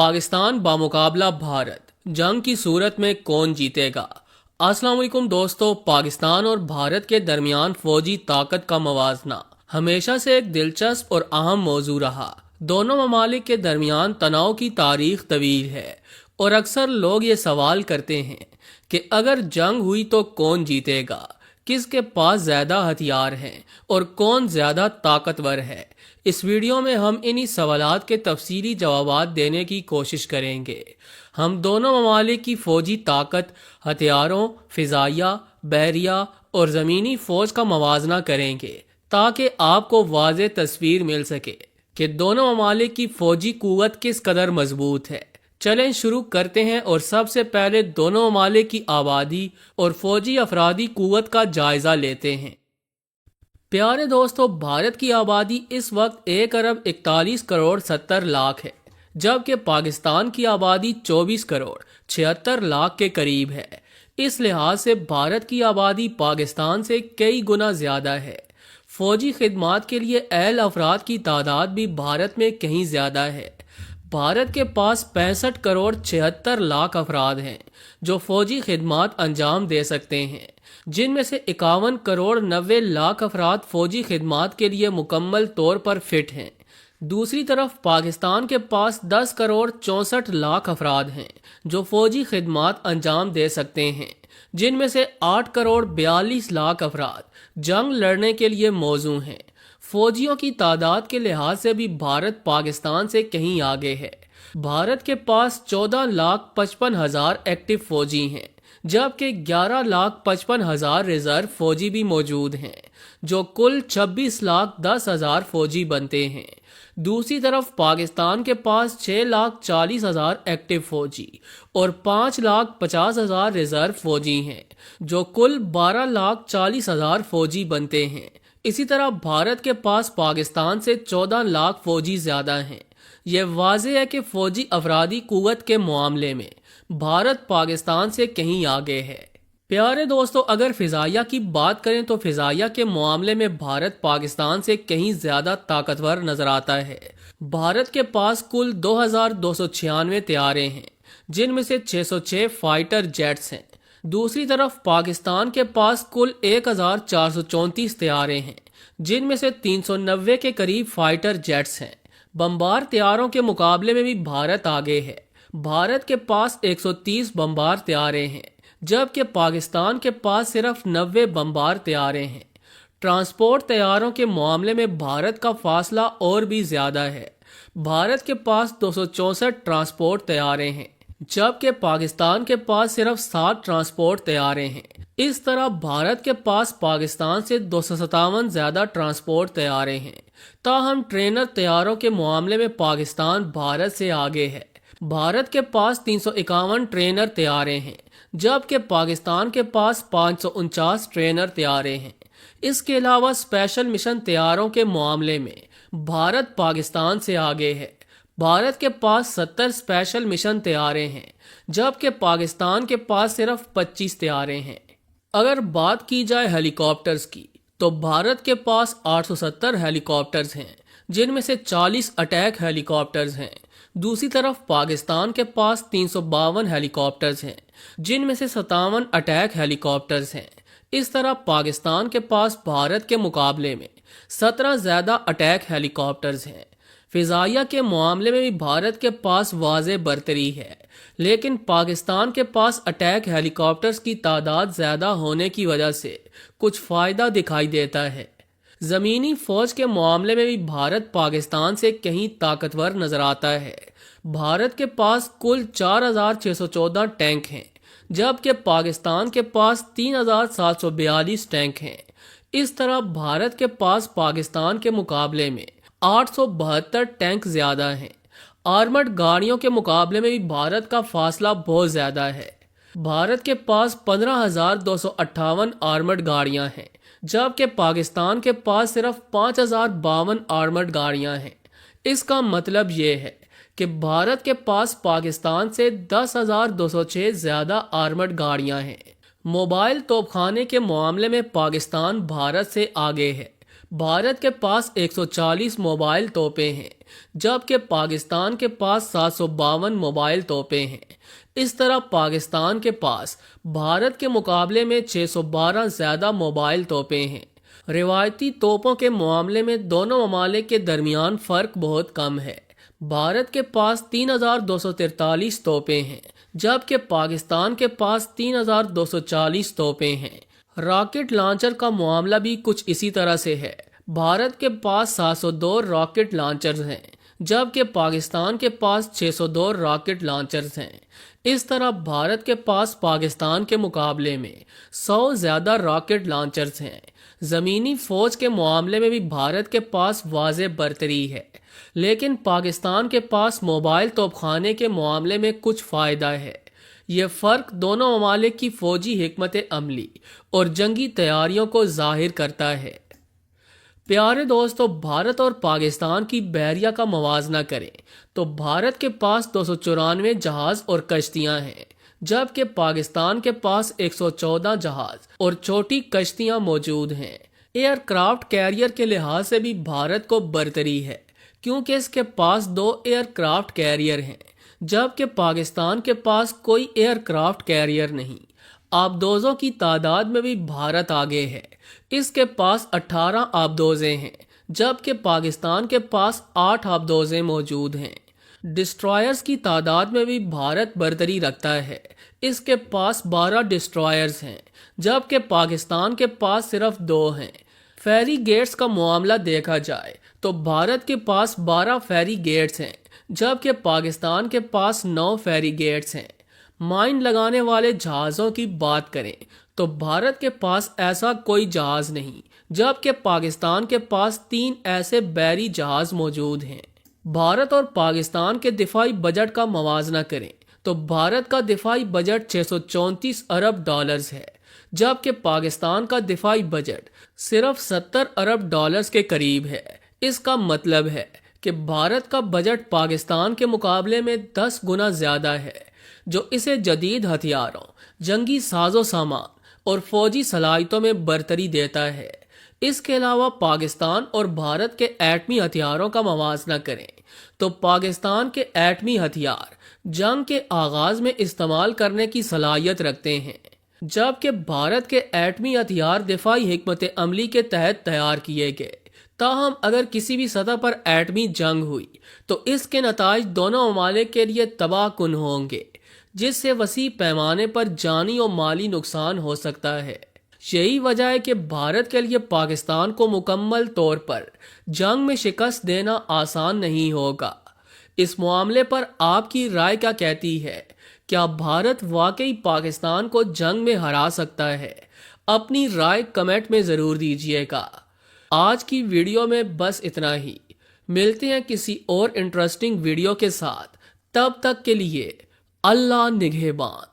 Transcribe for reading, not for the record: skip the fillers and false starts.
पाकिस्तान बामुकाबला भारत, जंग की सूरत में कौन जीतेगा। अस्सलाम वालेकुम दोस्तों, पाकिस्तान और भारत के दरमियान फौजी ताकत का मवाजना हमेशा से एक दिलचस्प और अहम मौजू रहा। दोनों ममालिक के दरमियान तनाव की तारीख तवील है और अक्सर लोग ये सवाल करते हैं कि अगर जंग हुई तो कौन जीतेगा, किसके पास ज़्यादा हथियार हैं और कौन ज़्यादा ताकतवर है। इस वीडियो में हम इन्हीं सवालात के तफसीली जवाबात देने की कोशिश करेंगे। हम दोनों ममालिक की फ़ौजी ताकत, हथियारों, फ़िज़ाइया, बहरिया और ज़मीनी फ़ौज का मवाजना करेंगे ताकि आपको वाज़ेह तस्वीर मिल सके कि दोनों ममालिक की फ़ौजी क़ुव्वत किस कदर मजबूत है। चलें शुरू करते हैं और सबसे पहले दोनों ममालिक की आबादी और फौजी अफरादी क़ुव्वत का जायज़ा लेते हैं। प्यारे दोस्तों, भारत की आबादी इस वक्त 1,41,70,00,000 है, जबकि पाकिस्तान की आबादी 24,76,00,000 के करीब है। इस लिहाज से भारत की आबादी पाकिस्तान से कई गुना ज़्यादा है। फौजी खिदमात के लिए अहल अफराद की तादाद भी भारत में कहीं ज़्यादा है। भारत के पास 65,76,00,000 अफराद हैं जो फौजी खिदमात अंजाम दे सकते हैं, जिनमें से 51,90,00,000 अफराद फौजी खिदमात के लिए मुकम्मल तौर पर फिट हैं। दूसरी तरफ पाकिस्तान के पास 10,64,00,000 अफराद हैं जो फौजी खिदमात अंजाम दे सकते हैं, जिनमें से 8,42,00,000 अफराद जंग लड़ने के लिए मौजू हैं। फौजियों की तादाद के लिहाज से भी भारत पाकिस्तान से कहीं आगे है। भारत के पास 14,55,000 एक्टिव फौजी हैं, जबकि 11,55,000 रिजर्व फौजी भी मौजूद हैं, जो कुल 26,10,000 फौजी बनते हैं। दूसरी तरफ पाकिस्तान के पास 6,40,000 एक्टिव फौजी और 5,50,000 रिजर्व फौजी हैं, जो कुल 12,40,000 फौजी बनते हैं। इसी तरह भारत के पास पाकिस्तान से 14 लाख फौजी ज़्यादा हैं। यह वाज़ेह है कि फ़ौजी अफरादी क़ुव्वत के मामले में भारत पाकिस्तान से कहीं आगे है। प्यारे दोस्तों, अगर फ़िज़ाइया की बात करें तो फ़िज़ाइया के मामले में भारत पाकिस्तान से कहीं ज़्यादा ताकतवर नज़र आता है। भारत के पास कुल 2,296 तैयारे हैं, जिनमें से 606 फाइटर जेट्स हैं। दूसरी तरफ पाकिस्तान के पास कुल 1,434 तैयारे हैं, जिनमें से 390 के करीब फाइटर जेट्स हैं। बमबार तैयारों के मुकाबले में भी भारत आगे है। भारत के पास 130 बमबार तैयारे हैं, जबकि पाकिस्तान के पास सिर्फ 90 बमबार तैयारे हैं। ट्रांसपोर्ट तैयारों के मामले में भारत का फासला और भी ज़्यादा है। भारत के पास 264 ट्रांसपोर्ट तैयारे हैं, जबकि पाकिस्तान के पास सिर्फ 7 ट्रांसपोर्ट तैयारे हैं। इस तरह भारत के पास पाकिस्तान से 257 ज़्यादा ट्रांसपोर्ट तैयारे हैं। ताहम ट्रेनर तैयारों के मामले में पाकिस्तान भारत से आगे है। भारत के पास 351 ट्रेनर तैयारे हैं, जबकि पाकिस्तान के पास 549 ट्रेनर तैयारे हैं। इसके अलावा स्पेशल मिशन तैयारों के मामले में भारत पाकिस्तान से आगे है। भारत के पास 70 स्पेशल मिशन तैयारे हैं, जबकि पाकिस्तान के पास सिर्फ 25 तैयारे हैं। अगर बात की जाए हेलीकॉप्टर्स की, तो भारत के पास 870 हेलीकॉप्टर्स हैं, जिनमें से 40 अटैक हेलीकॉप्टर्स हैं। दूसरी तरफ पाकिस्तान के पास 352 हेलीकॉप्टर्स हैं, जिनमें से 57 अटैक हेलीकॉप्टर्स हैं। इस तरह पाकिस्तान के पास भारत के मुकाबले में 17 ज़्यादा अटैक हेलीकॉप्टर्स हैं। फ़िज़ाइया के मामले में भी भारत के पास वाज़ेह बरतरी है, लेकिन पाकिस्तान के पास अटैक हेलीकॉप्टर्स की तादाद ज़्यादा होने की वजह से कुछ फ़ायदा दिखाई देता है। ज़मीनी फ़ौज के मामले में भी भारत पाकिस्तान से कहीं ताकतवर नज़र आता है। भारत के पास कुल 4,614 टैंक हैं, जबकि पाकिस्तान के पास 3,742 टैंक हैं। इस तरह भारत के पास पाकिस्तान के मुकाबले में 872 टैंक ज़्यादा हैं। आर्मर्ड गाड़ियों के मुकाबले में भी भारत का फासला बहुत ज़्यादा है। भारत के पास 15,258 आर्मर्ड गाड़ियां हैं, जबकि पाकिस्तान के पास सिर्फ 5,052 आर्मर्ड गाड़ियां हैं। इसका मतलब ये है कि भारत के पास पाकिस्तान से 10,206 ज़्यादा आर्मर्ड गाड़ियां हैं। मोबाइल तोपखाने के मामले में पाकिस्तान भारत से आगे है। भारत के पास 140 मोबाइल तोपें हैं, जबकि पाकिस्तान के पास 752 मोबाइल तोपें हैं। इस तरह पाकिस्तान के पास भारत के मुकाबले में 612 ज़्यादा मोबाइल तोपें हैं। रिवायती तोपों के मामले में दोनों ममालिक के दरमियान फ़र्क बहुत कम है। भारत के पास 3,243 तोपें हैं, जबकि पाकिस्तान के पास 3,240 तोपें हैं। रॉकेट लॉन्चर का मामला भी कुछ इसी तरह से है। भारत के पास 702 रॉकेट लॉन्चर्स हैं, जबकि पाकिस्तान के पास 602 रॉकेट लॉन्चर्स हैं। इस तरह भारत के पास पाकिस्तान के मुकाबले में 100 ज़्यादा रॉकेट लॉन्चर्स हैं। ज़मीनी फ़ौज के मामले में भी भारत के पास वाज़े बरतरी है, लेकिन पाकिस्तान के पास मोबाइल तोपखाने के मामले में कुछ फ़ायदा है। ये फ़र्क दोनों ममालिक की फ़ौजी हिकमत अमली और जंगी तैयारियों को ज़ाहिर करता है। प्यारे दोस्तों, भारत और पाकिस्तान की बहरिया का मवाजना करें तो भारत के पास 294 जहाज़ और कश्तियाँ हैं, जबकि पाकिस्तान के पास 114 जहाज़ और छोटी कश्तियाँ मौजूद हैं। एयरक्राफ्ट कैरियर के लिहाज से भी भारत को बरतरी है, क्योंकि इसके पास 2 एयरक्राफ्ट कैरियर हैं, जबकि पाकिस्तान के पास कोई एयरक्राफ्ट कैरियर नहीं। आबदोज़ों की तादाद में भी भारत आगे है। इसके पास 18 आबदोज़ें हैं, जबकि पाकिस्तान के पास 8 आबदोज़ें मौजूद हैं। डिस्ट्रॉयर्स की तादाद में भी भारत बरतरी रखता है। इसके पास 12 डिस्ट्रॉयर्स हैं, जबकि पाकिस्तान के पास सिर्फ 2 हैं। फेरी गेट्स का मामला देखा जाए तो भारत के पास 12 फेरी गेट्स हैं, जबकि पाकिस्तान के पास 9 फेरी गेट्स हैं। माइन लगाने वाले जहाज़ों की बात करें तो भारत के पास ऐसा कोई जहाज़ नहीं, जबकि पाकिस्तान के पास 3 ऐसे बहरी जहाज़ मौजूद हैं। भारत और पाकिस्तान के दिफाई बजट का मवाजना करें तो भारत का दिफाई बजट 634 अरब डॉलर्स है, जबकि पाकिस्तान का दिफाई बजट सिर्फ 70 अरब डॉलर्स के करीब है। इसका मतलब है कि भारत का बजट पाकिस्तान के मुकाबले में 10 गुना ज़्यादा है, जो इसे जदीद हथियारों, जंगी साजो सामान और फौजी सलाहियतों में बरतरी देता है। इसके अलावा पाकिस्तान और भारत के एटमी हथियारों का मवाजना करें तो पाकिस्तान के एटमी हथियार जंग के आगाज में इस्तेमाल करने की सलाहियत रखते हैं, जबकि भारत के एटमी हथियार दिफाई हिकमत अमली के तहत तैयार किए गए। ताहम अगर किसी भी सतह पर एटमी जंग हुई तो इसके नताइज दोनों ममालिक के लिए तबाहकुन होंगे, जिससे वसी पैमाने पर जानी और माली नुकसान हो सकता है। यही वजह है कि भारत के लिए पाकिस्तान को मुकम्मल तौर पर जंग में शिकस्त देना आसान नहीं होगा। इस मामले पर आपकी राय क्या कहती है? क्या भारत वाकई पाकिस्तान को जंग में हरा सकता है? अपनी राय कमेंट में ज़रूर दीजिएगा। आज की वीडियो में बस इतना ही। मिलते हैं किसी और इंटरेस्टिंग वीडियो के साथ। तब तक के लिए अल्लाह निगहबान।